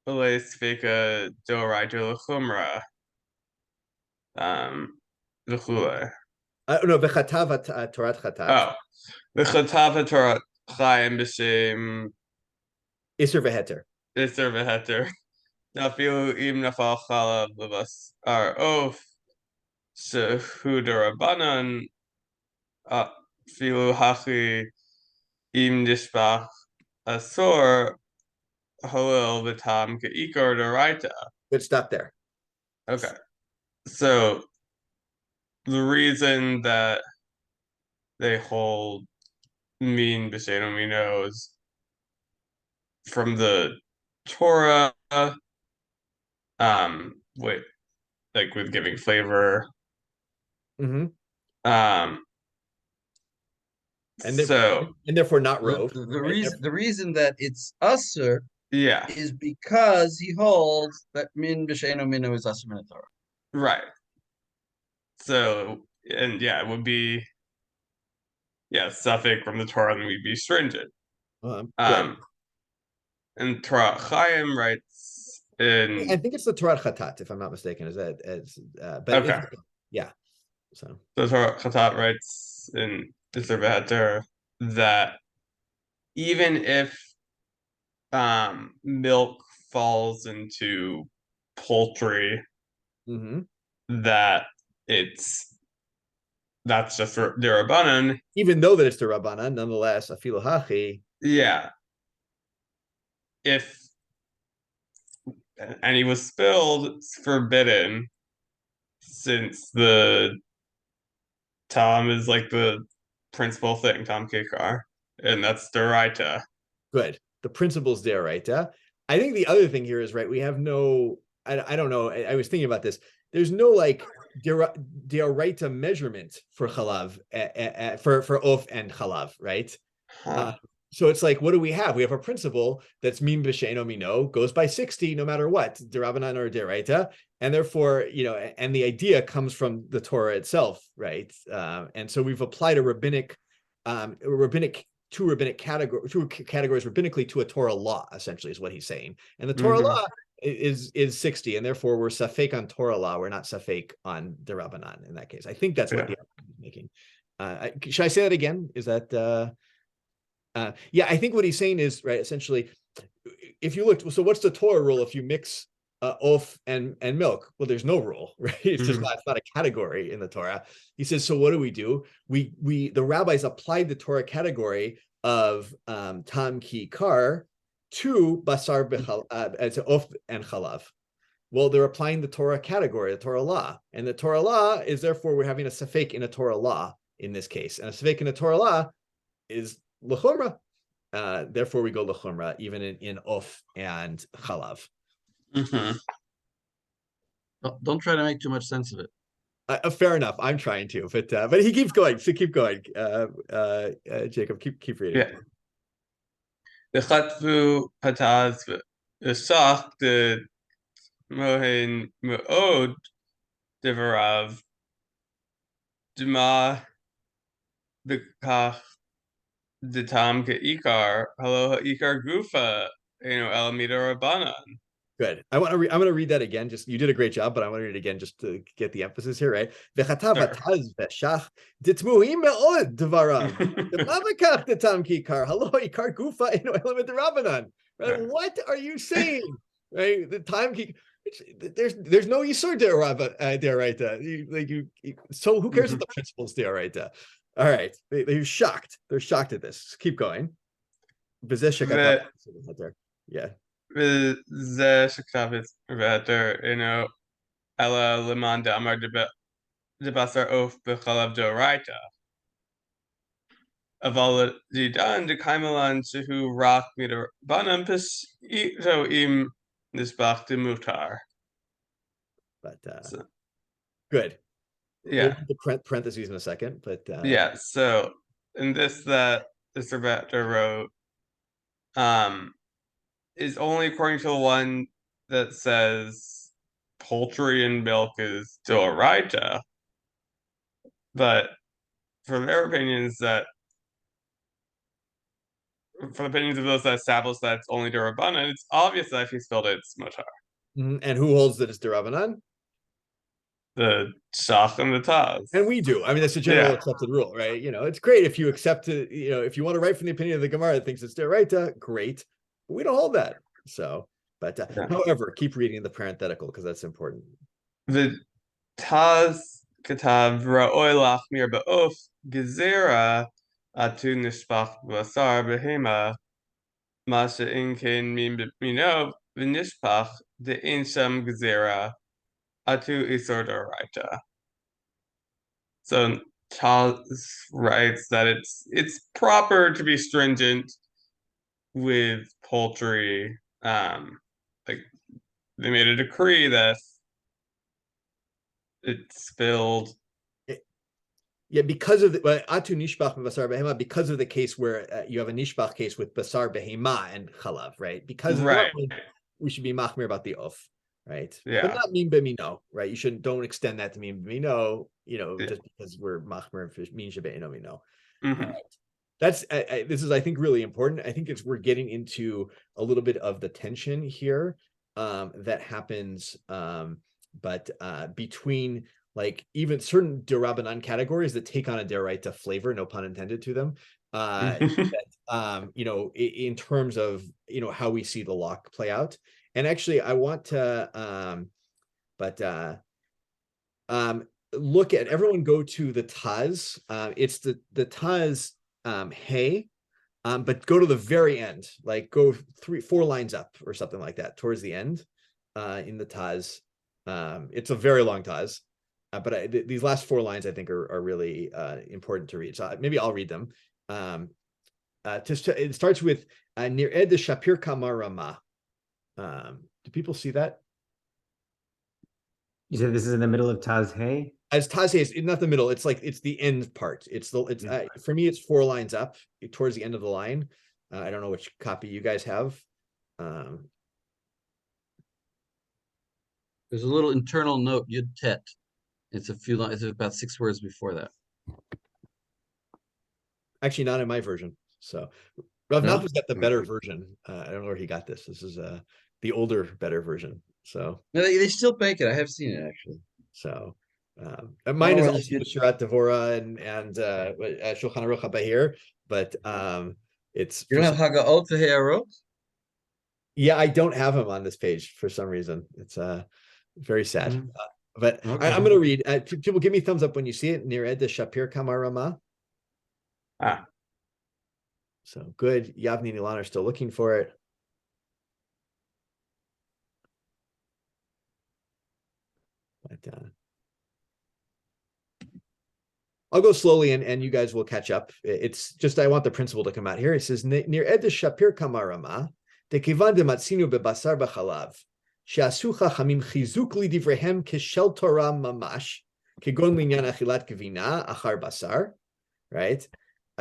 sveka doraita l'chumra l'chule. No, v'chatav Torat chatav. Oh, the Chatav Torah Chaim b'shem Iser v'heter. Iser v'heter. Nafilu im nafal chalav levas ar of shehu derabanan filu hachi im nishbach asor halil v'tam ke'ikar deraita. Good, stop there. Okay, so the reason that they hold mean b'sheinu mino is from the Torah, with giving flavor. Mm-hmm. Um, And so therefore not The, rove. the right? reason the reason that it's usher yeah, is because he holds that min b'sheinu minu is usher min Torah. right. So and yeah, it would be suffix from the Torah, and we'd be stringent. Good. And Torah Chaim writes in. I think it's the Torat Chatat, if I'm not mistaken. Is that but Okay. Yeah. So The Torah Chatat writes in Isser V'Heter that even if milk falls into poultry, that that's just for derabanan. Even though that it's the Rabbanan, nonetheless, afilu hachi. Yeah. If any was spilled, it's forbidden, since the Tom is like the principal thing, Tom Kikar, and that's deraita. Good. The principle's there, right? I think the other thing here is, right, we have no, I don't know, I was thinking about this. There's no like deraita measurement for chalav, for of and chalav, right? Huh. So it's like, what do we have? We have a principle that's min b'she'eno mino, goes by 60 no matter what, derabanan or deraita, and therefore, and the idea comes from the Torah itself, right? And so we've applied two rabbinic categories rabbinically to a Torah law, essentially, is what he's saying. And the Torah law is 60, and therefore we're safek on Torah law, we're not safek on derabanan in that case. I think that's what the argument is making. Should I say that again? Is that I think what he's saying is, right, essentially, if you look, so what's the Torah rule if you mix oaf and milk? Well, there's no rule, right? It's just it's not a category in the Torah. He says, so what do? The rabbis applied the Torah category of tam ki kar to basar to oaf and chalav. Well, they're applying the Torah category, the Torah law, and the Torah law is therefore we're having a safek in a Torah law in this case, and a safek in a Torah law is l'chumra. Therefore, we go l'chumra even in off and chalav. Don't try to make too much sense of it. Fair enough. I'm trying to, but he keeps going. So keep going, Jacob. Keep reading. Yeah. The chatvu pataz v'sach the mohen me'od devarav dema b'kach detam ke'ikar halo ha'ikar gufa elamida rabbanan. Good. I'm going to read that again. Just, you did a great job, but I want to read it again just to get the emphasis here, right? V'chatav ataz v'shach ditmuhim me'od devarav dema b'kach detam ke'ikar halo ha'ikar gufa elamida rabbanan. Right? What are you saying? Right? The time there's no Yisur deraita. So who cares what the principle's deraita? All right, they're shocked. They're shocked at this. Keep going. Yeah. Ella liman damar debasar of b'chalav deraita. Aval zidan dekaimelan shehu rak midrabanan pishito im nisbach demutar. But good. Yeah. We'll put the parentheses in a second, but yeah. So in this that the Servetter wrote, is only according to the one that says poultry and milk is doraita, but for their opinions that. For the opinions of those that establish that it's only derabanan, it's obvious that if he spilled it, it's mutar. And who holds that it's derabanan? the shach and the taz. And we do. I mean, that's a general accepted rule, right? It's great if you accept it, if you want to write from the opinion of the Gemara that thinks it's deraita, great. But we don't hold that. So, but however, keep reading the parenthetical because that's important. The taz katav ra'oi lachmir ba'of gezerah atu nishpach b'asar behema masha inkein min mino v'nishpach de'in sham gezerah atu isor d'oraita. So Taz writes that it's proper to be stringent with poultry. Like they made a decree that it spilled. Yeah, because of the atu nishbach basar behema, because of the case where you have a nishbach case with basar behema and chalav, right? Because of that one, we should be machmir about the off, right? Yeah. But not min b'mino, right? You don't extend that to min b'mino, just because we're machmir min shebe'ino mino. That's this is, I think, really important. I think we're getting into a little bit of the tension here that happens, but between like even certain derabanan categories that take on a deraita flavor, no pun intended to them, that, in terms of how we see the lock play out. And actually, I want to, look at everyone go to the Taz. It's the Taz. Hey, but go to the very end, like go 3-4 lines up or something like that towards the end in the Taz. It's a very long Taz, but these last 4 lines I think are really important to read. So maybe I'll read them. It starts with Nir'ed de Shapir Kamar Rama. Do people see that? You said this is in the middle of Taz Hey? As Taz is not the middle, it's the end part. For me, it's 4 lines up towards the end of the line. I don't know which copy you guys have. There's a little internal note, Yud Tet. It's a few lines, it's about 6 words before that. Actually, not in my version. So Rav Nachman's got the better version. I don't know where he got this. This is the older, better version. So no, they still make it. I have seen it actually. So mine is also Shirat Devora and Shulchan Aruch HaBahir, but it's you don't have Haga'ot He'arot? Yeah, I don't have him on this page for some reason. It's very sad. But okay. I'm going to read. People, give me thumbs up when you see it. Nir'ed de Shapir Kamar Rama. So good. Yavni and Ilan are still looking for it. But I'll go slowly and you guys will catch up. It's just, I want the principle to come out here. It says, Nir'ed de Shapir Kamar Rama, de kivan de matzinu bebasar b'chalav, she'asu chachamim chizuk lidivrehem keshel Torah mamash, kegon linyan achilat gvina achar basar, right?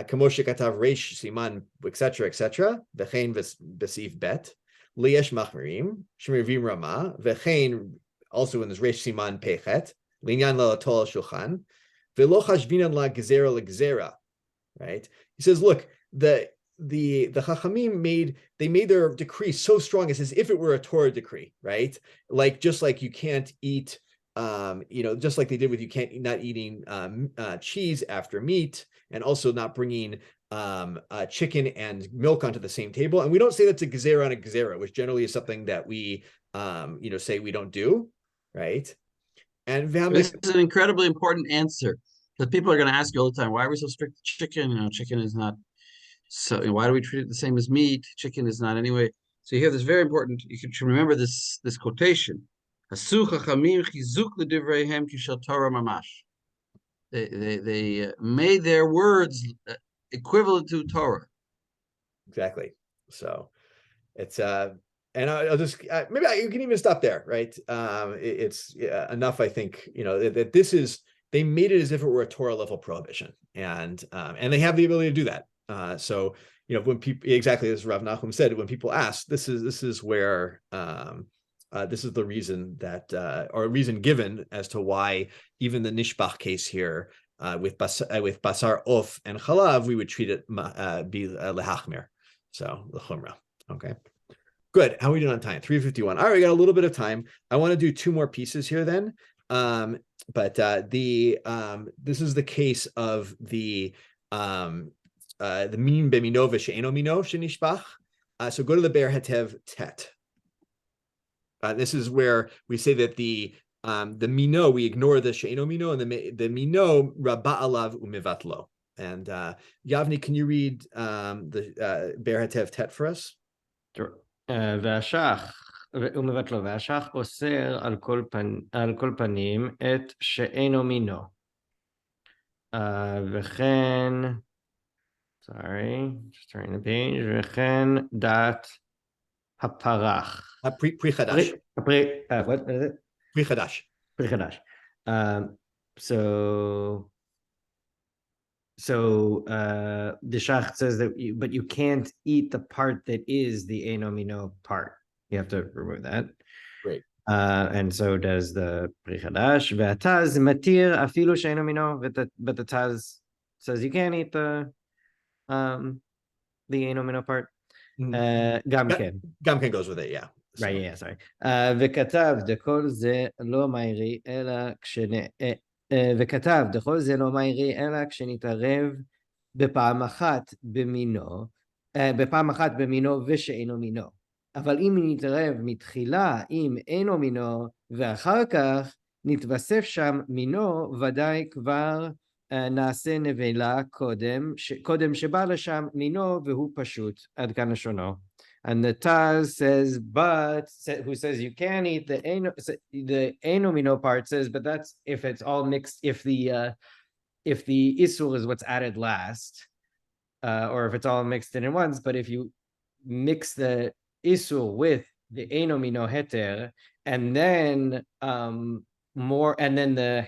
Kamo shekatav reish siman, etc., v'chein b'sif bet, liyesh machmirim, shemirvim Rama, v'chein, also in this reish siman pechet, linyan lalatol shulchan, v'lo chashvinan la gezera legzera, right? He says, look, the Chachamim made their decree so strong, it's as if it were a Torah decree, right? Just like you can't eat, just like they did with not eating cheese after meat, and also not bringing chicken and milk onto the same table. And we don't say that's a gezerah on a gezerah, which generally is something that we, say we don't do, right? And this is an incredibly important answer, because people are going to ask you all the time, why are we so strict with chicken? Chicken is not. So why do we treat it the same as meat? Chicken is not anyway. So you have this very important, you should remember this quotation. They made their words equivalent to Torah. Exactly. So it's and I'll just maybe you can even stop there, right? It's enough, I think, that this is, they made it as if it were a Torah level prohibition, and they have the ability to do that. So when people, exactly as Rav Nachum said, when people ask, this is where this is the reason that or a reason given as to why even the Nishbach case here with basar of and chalav, we would treat it be lehachmir, so the chumrah. Okay, good. How are we doing on time? 3:51. All right, we got a little bit of time. I want to do 2 more pieces here then. This is the case of the min bemino v'she'eno mino shenishbach. So go to the Be'er Hetev Tet. This is where we say that the mino, we ignore the she'eno mino, and the mino rabba alav umivatlo. And Yavni, can you read the Be'er Hetev Tet for us? Sure. והשח ומבטלו, והשח אוסר על כל פנים את שאינו מינו. וכן, sorry, just turning the page, וכן דת הפרח. Pri Chadash. What is it? Pri Chadash. Pri Chadash. So the Shach says that but you can't eat the part that is the Eino Mino part. You have to remove that. Great. And so does the Pri Chadash. Ve'ataz matir afilu she'eino mino, but the Taz says you can't eat the Eino Mino part. Gamken. Gamken goes with it, yeah. So. Right, yeah, sorry. וכתב דכל זה לא מהירי אלא וכתב, דכל זה לא מהירי אלא כשנתערב בפעם אחת במינו ושאינו מינו. אבל אם נתערב מתחילה עם אינו מינו, ואחר כך נתווסף שם מינו, ודאי כבר נעשה נבלה קודם שבא לשם מינו, והוא פשוט, עד כאן לשונו. And the Taz says, who says you can eat the Eino Mino part says, but that's if it's all mixed, if the Isur is what's added last, or if it's all mixed in once, but if you mix the Isur with the Eino Mino Heter, and then the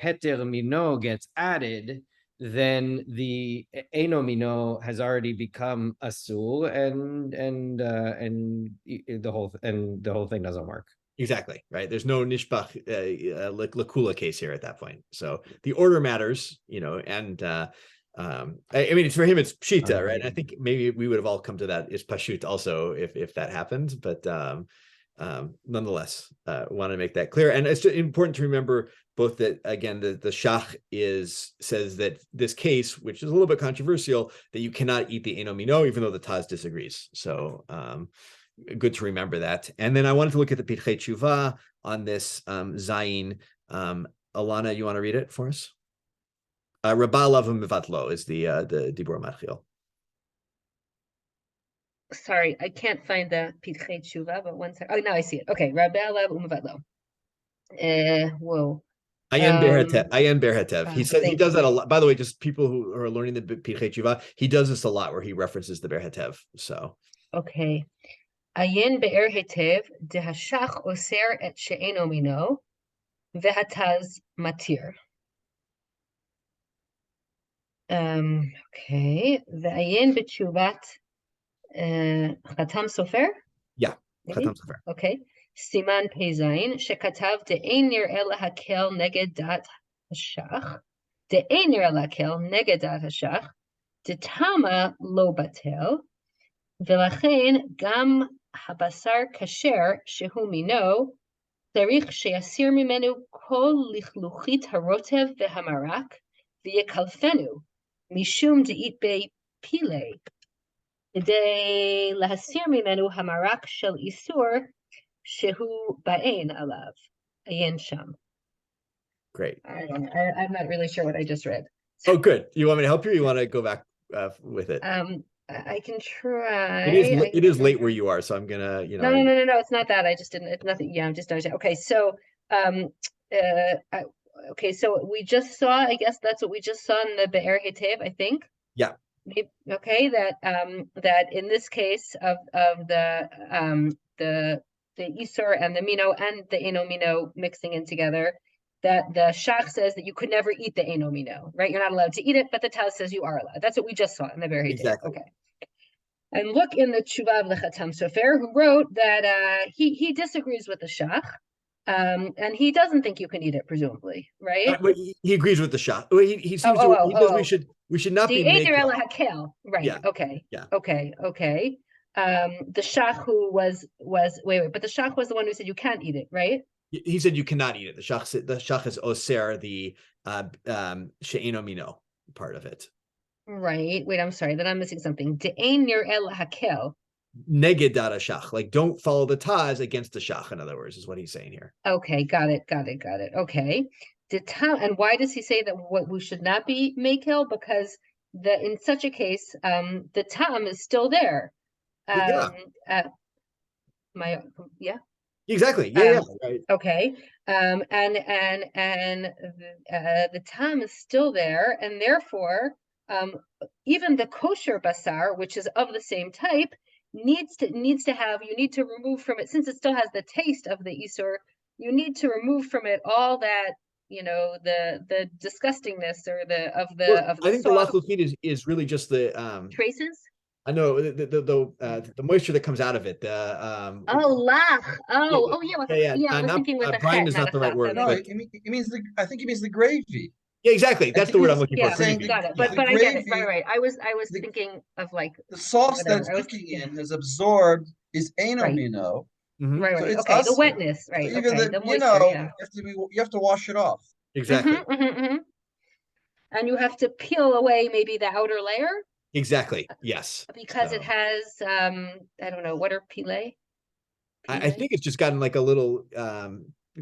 Heter Mino gets added, then the Eino Mino has already become asur, and the whole thing doesn't work. Exactly, right. There's no nishbach lakula case here at that point. So the order matters, and I mean, it's for him, it's pshita, right? And I think maybe we would have all come to that is pashut also if that happened, but nonetheless, want to make that clear. And it's important to remember both that, again, the Shach says that this case, which is a little bit controversial, that you cannot eat the Eino Mino, even though the Taz disagrees. So good to remember that. And then I wanted to look at the Pitchei Tshuva on this Zayin. Alana, you want to read it for us? Rabba alav umivatlo is the Dibur Matchil. Sorry, I can't find the Pitchei Tshuva, but one second. Oh, now I see it. Okay, Rabba alav umivatlo. Whoa. Ayen Be'er Hetev. He says he does that a lot. By the way, just people who are learning the Pitchei Tshuva, he does this a lot where he references the Be'er Hetev. So okay. Ayen Be'er Hetev dehashach oser et she'eno mino vehataz matir. Okay. Ve'ayen b'tshuvat Chatam Sofer? Yeah, Chatam Sofer. Okay. סימן פ"ז, שכתב דאין נראה להקל נגד דת השח, דאין נראה להקל נגד דת השח, דתמה לא בטל, ולכן גם הבשר כשר שהוא מינו, צריך שיסיר ממנו כל לכלוכית הרוטב והמרק, ויקלפנו, משום דאית בי פילי, כדי להסיר ממנו המרק של איסור, Shehu ba'ein alav, ayin sham. Great. I'm not really sure what I just read. Oh, good. You want me to help you? Or you want to go back with it? I can try. It is late where you are, so I'm gonna, No. It's not that. I just didn't. It's nothing. Yeah, I'm just understanding. Okay, so okay, so we just saw. I guess that's what we just saw in the Be'er Hetev, I think. Yeah. Okay, that in this case of the Isur and the Mino and the Eino Mino mixing in together, that the Shach says that you could never eat the Eino Mino, right? You're not allowed to eat it, but the Taz says you are allowed. That's what we just saw in the very exactly. Okay. And look in the Tshuva of the Chatam Sofer, who wrote that he disagrees with the Shach, and he doesn't think you can eat it, presumably, right? But he agrees with the Shach. He seems we should not be making right. Yeah. Okay. Yeah. Okay. The Shach who was wait, but the Shach was the one who said you can't eat it, right? He said you cannot eat it. The shach is oser, the she'eno mino part of it. Right. Wait, I'm sorry. Then I'm missing something. De'ein nir'eh lahakel. Neged data shach, like don't follow the taz against the shach. In other words, is what he's saying here. Okay, got it. Okay. And why does he say that what we should not be makel? Because in such a case, the tam is still there. Yeah. Yeah. Exactly. Yeah. Right. Okay. And the tam is still there, and therefore, even the kosher basar, which is of the same type, needs to have, you need to remove from it, since it still has the taste of the isur, you need to remove from it all that, the disgustingness or the I think the sauce lachlufit is really just the traces. I know the moisture that comes out of it. The Lach. yeah. I was thinking with a brine chet, is not not a the right chaf. word. No, But it means I think he means the gravy. yeah, exactly. That's the word I'm looking for. Yeah, Gravy. got it. Yeah. But I get it. gravy- Right. I was thinking of like The sauce whatever. that's cooking in is absorbed is anomino. Mhm. Right. So it's Okay. The us. wetness. Right. So even Okay. the The moisture. Yeah. you have to wash it off. Exactly. And you have to peel away maybe the outer layer Exactly. Yes. because So, it has I don't know, what are pile? I think it's just gotten like a little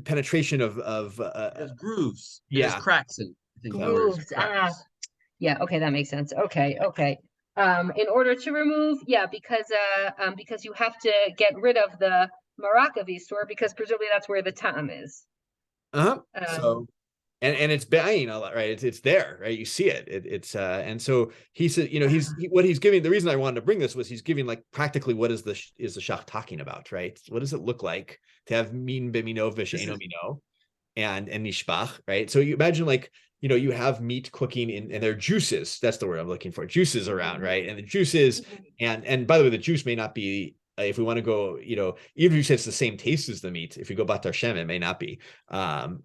penetration of There's grooves. yeah. There's cracks in it. I think the word is Grooves. cracks. Yeah, okay, that makes sense. Okay. In order to remove, because you have to get rid of the maraca visor, because presumably that's where the ta'am is. So and it's buying a lot, right? It's there, right? You see it. It's and so he said, what he's giving. The reason I wanted to bring this was he's giving like practically what is the shach talking about, right? What does it look like to have min bemino v'she'eno mino and nishbach, right? So you imagine like you have meat cooking and there are juices. That's the word I'm looking for. Juices around, right? And the juices and by the way, the juice may not be. If we want to go, even if you say it's the same taste as the meat, if you go batar shem, it may not be. And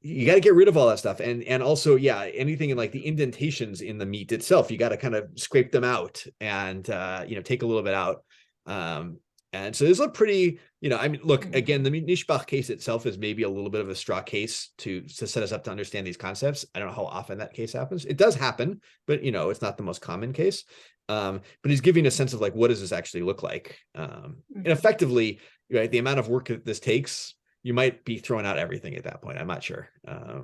you got to get rid of all that stuff. And also, yeah, anything in like the indentations in the meat itself, you got to kind of scrape them out and, take a little bit out. And so there's a pretty, look, again, the nishbach case itself is maybe a little bit of a straw case to set us up to understand these concepts. I don't know how often that case happens. It does happen, but it's not the most common case. But he's giving a sense of like, what does this actually look like? And effectively, right, the amount of work that this takes, you might be throwing out everything at that point. I'm not sure. I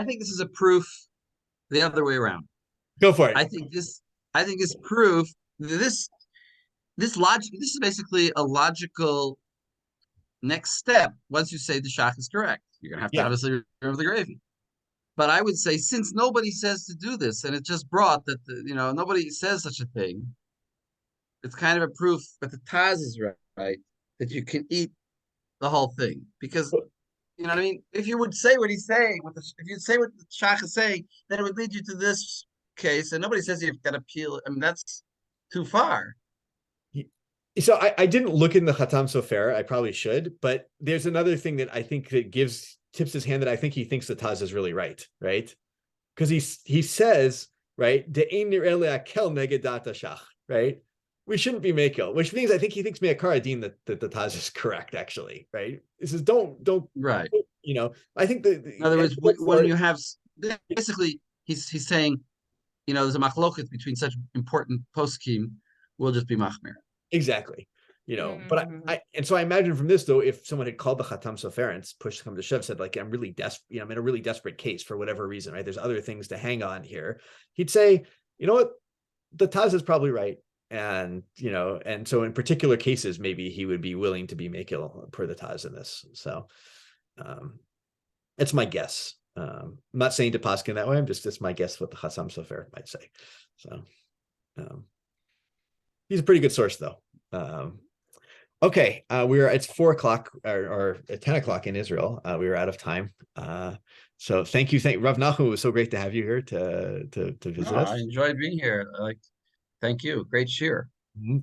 think this is a proof the other way around. Go for it. I think this proof this logic. This is basically a logical next step. Once you say the shach is correct, you're gonna have to obviously remove the gravy. But I would say, since nobody says to do this, and it just brought that nobody says such a thing, it's kind of a proof that the Taz is right, that you can eat the whole thing. Because you know what I mean? If you would say what he's saying, if you'd say what the shach is saying, then it would lead you to this case, and nobody says you've got to peel it. I mean, that's too far. So I didn't look in the Khatam Sofer. I probably should, but there's another thing that I think that tips his hand that I think he thinks the Taz is really right? Because he says, right, right? We shouldn't be mekel, which means I think he thinks me'akar adin that the Taz is correct, actually, right? He says don't right. I think that in other words, when you have basically he's saying, there's a machloket between such important poskim, we'll just be machmir. Exactly. But so I imagine from this, though, if someone had called the Khatam Sofer and push to come to Shev, said like, I'm really desperate, I'm in a really desperate case for whatever reason, right? There's other things to hang on here. He'd say, you know what, the Taz is probably right. And, and so in particular cases, maybe he would be willing to be mekil per the Taz in this. So it's my guess. I'm not saying to Paskin that way. It's my guess what the Khatam Sofer might say. So he's a pretty good source, though. Okay, it's 4 o'clock or 10 o'clock in Israel. We were out of time. So thank you, Rav Nachum. It was so great to have you here to visit us. I enjoyed being here. Thank you. Great cheer.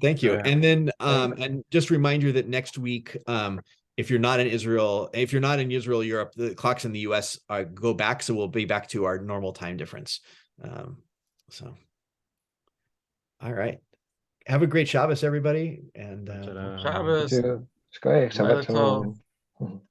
Thank you. And then and just remind you that next week, if you're not in Israel, Europe, the clocks in the US go back, so we'll be back to our normal time difference. So all right. Have a great Shabbos, everybody. And Shabbos. Shkoyach, Shabbat Laila Tov. Shalom.